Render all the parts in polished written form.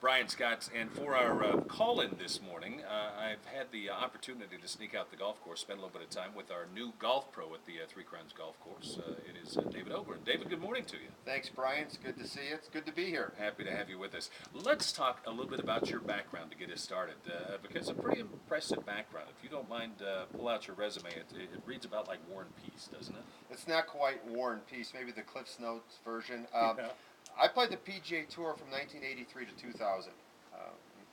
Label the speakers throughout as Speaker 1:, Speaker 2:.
Speaker 1: Brian Scott, and for our call-in this morning, I've had the opportunity to sneak out the golf course, spend a little bit of time with our new golf pro at the Three Crowns Golf Course. It is David Ogrin. David, good morning to you.
Speaker 2: Thanks, Brian. It's good to see you. It's good to be here.
Speaker 1: Happy to have you with us. Let's talk a little bit about your background to get us started, because a pretty impressive background. If you don't mind, pull out your resume. It reads about like War and Peace, doesn't it?
Speaker 2: It's not quite War and Peace, maybe the Cliff's Notes version.
Speaker 1: Yeah.
Speaker 2: I played the PGA Tour from 1983 to 2000,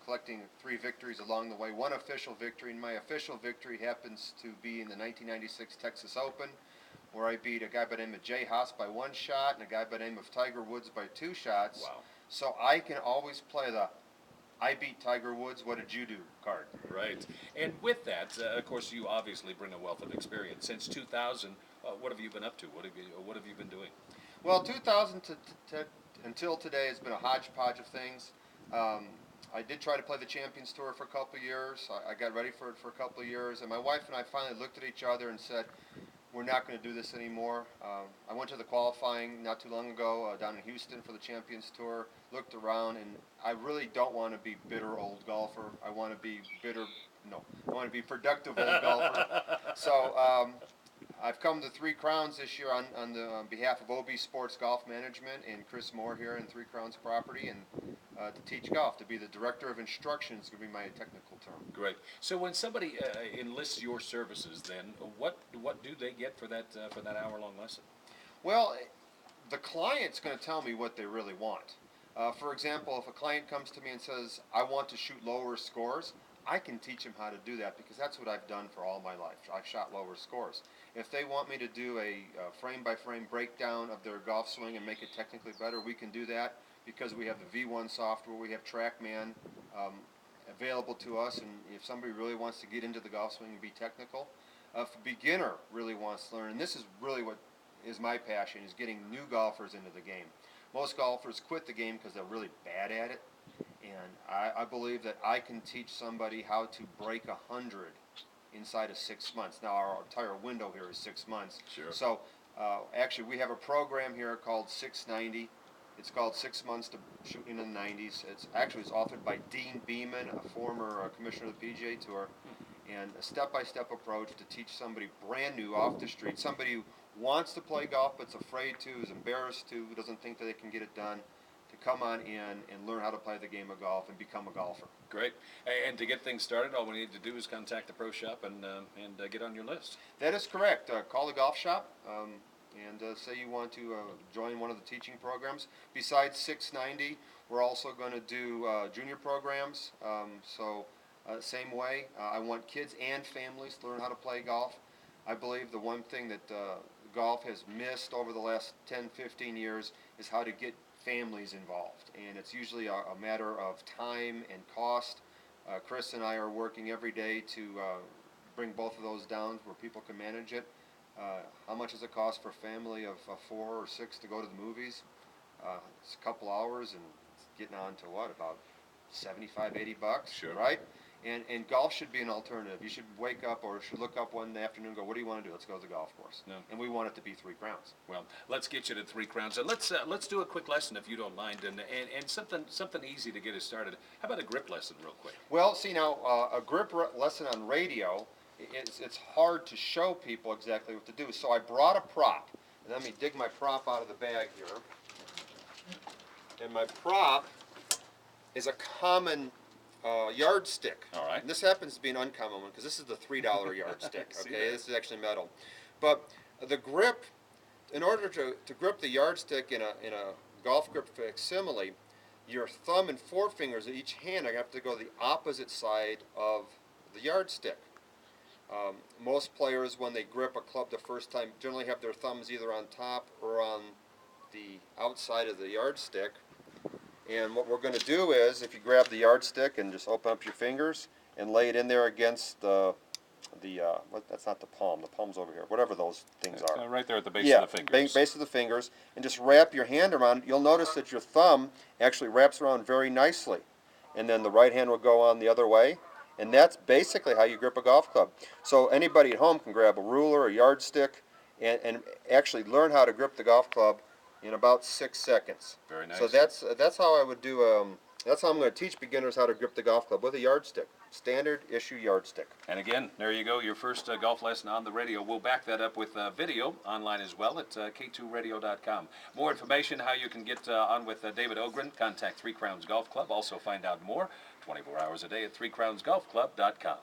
Speaker 2: collecting 3 victories along the way, 1 official victory, and my official victory happens to be in the 1996 Texas Open, where I beat a guy by the name of Jay Haas by 1 shot and a guy by the name of Tiger Woods by 2 shots.
Speaker 1: Wow.
Speaker 2: So I can always play the I beat Tiger Woods, what did you do card.
Speaker 1: Right. And with that, of course, you obviously bring a wealth of experience. Since 2000, what have you been up to? What have you been doing?
Speaker 2: Well, 2000 until today has been a hodgepodge of things. I did try to play the Champions Tour for a couple of years. I got ready for it for a couple of years, and my wife and I finally looked at each other and said, we're not going to do this anymore. I went to the qualifying not too long ago down in Houston for the Champions Tour, looked around, and I really don't want to be bitter old golfer. I want to be I want to be productive old golfer. So I've come to Three Crowns this year on behalf of OB Sports Golf Management and Chris Moore here in Three Crowns property, and to teach golf, to be the director of instruction is going to be my technical term.
Speaker 1: Great. So when somebody enlists your services, then what do they get for that hour-long lesson?
Speaker 2: Well, the client's going to tell me what they really want. For example, if a client comes to me and says, I want to shoot lower scores, I can teach them how to do that because that's what I've done for all my life. I've shot lower scores. If they want me to do a frame-by-frame breakdown of their golf swing and make it technically better, we can do that because we have the V1 software, we have TrackMan available to us, and if somebody really wants to get into the golf swing and be technical, if a beginner really wants to learn, and this is really what is my passion, is getting new golfers into the game. Most golfers quit the game because they're really bad at it. And I believe that I can teach somebody how to break 100 inside of 6 months. Now, our entire window here is 6 months.
Speaker 1: Sure.
Speaker 2: So, actually, we have a program here called 690. It's called 6 months to shooting in the 90s. It's authored by Dean Beeman, a former commissioner of the PGA Tour, and a step-by-step approach to teach somebody brand new off the street, somebody who wants to play golf but's afraid to, is embarrassed to, who doesn't think that they can get it done, to come on in and learn how to play the game of golf and become a golfer.
Speaker 1: Great. And to get things started, all we need to do is contact the pro shop and get on your list.
Speaker 2: That is correct. Call the golf shop and say you want to join one of the teaching programs. Besides 690, we're also going to do junior programs. Same way, I want kids and families to learn how to play golf. I believe the one thing that golf has missed over the last 10, 15 years is how to get families involved, and it's usually a matter of time and cost. Chris and I are working every day to bring both of those down where people can manage it. How much does it cost for a family of 4 or 6 to go to the movies? It's a couple hours, and it's getting on to what, about $75, $80,
Speaker 1: Sure.
Speaker 2: Right? And golf should be an alternative. You should wake up or should look up one afternoon and go, what do you want to do? Let's go to the golf course.
Speaker 1: No.
Speaker 2: And we want it to be Three Crowns.
Speaker 1: Well, let's get you to Three Crowns. And let's do a quick lesson if you don't mind, and something easy to get us started. How about a grip lesson real quick?
Speaker 2: Well, see now, a grip lesson on radio, it's hard to show people exactly what to do. So I brought a prop. And let me dig my prop out of the bag here. And my prop is a common yardstick.
Speaker 1: All right.
Speaker 2: And this happens to be an uncommon one because this is the $3 yardstick.
Speaker 1: See
Speaker 2: Okay,
Speaker 1: that.
Speaker 2: this is actually metal. But the grip, in order to grip the yardstick in a golf grip facsimile, your thumb and forefingers of each hand are going to have to go the opposite side of the yardstick. Most players, when they grip a club the first time, generally have their thumbs either on top or on the outside of the yardstick. And what we're going to do is, if you grab the yardstick and just open up your fingers and lay it in there against that's not the palm. The palm's over here. Whatever those things are.
Speaker 1: Right there at the base of the fingers.
Speaker 2: Base of the fingers, and just wrap your hand around. You'll notice that your thumb actually wraps around very nicely, and then the right hand will go on the other way, and that's basically how you grip a golf club. So anybody at home can grab a ruler, a yardstick, and actually learn how to grip the golf club in about 6 seconds.
Speaker 1: Very nice.
Speaker 2: So that's how I would do. That's how I'm going to teach beginners how to grip the golf club with a yardstick, standard issue yardstick.
Speaker 1: And again, there you go, your first golf lesson on the radio. We'll back that up with video online as well at k2radio.com. More information how you can get on with David Ogrin. Contact Three Crowns Golf Club. Also find out more 24 hours a day at threecrownsgolfclub.com.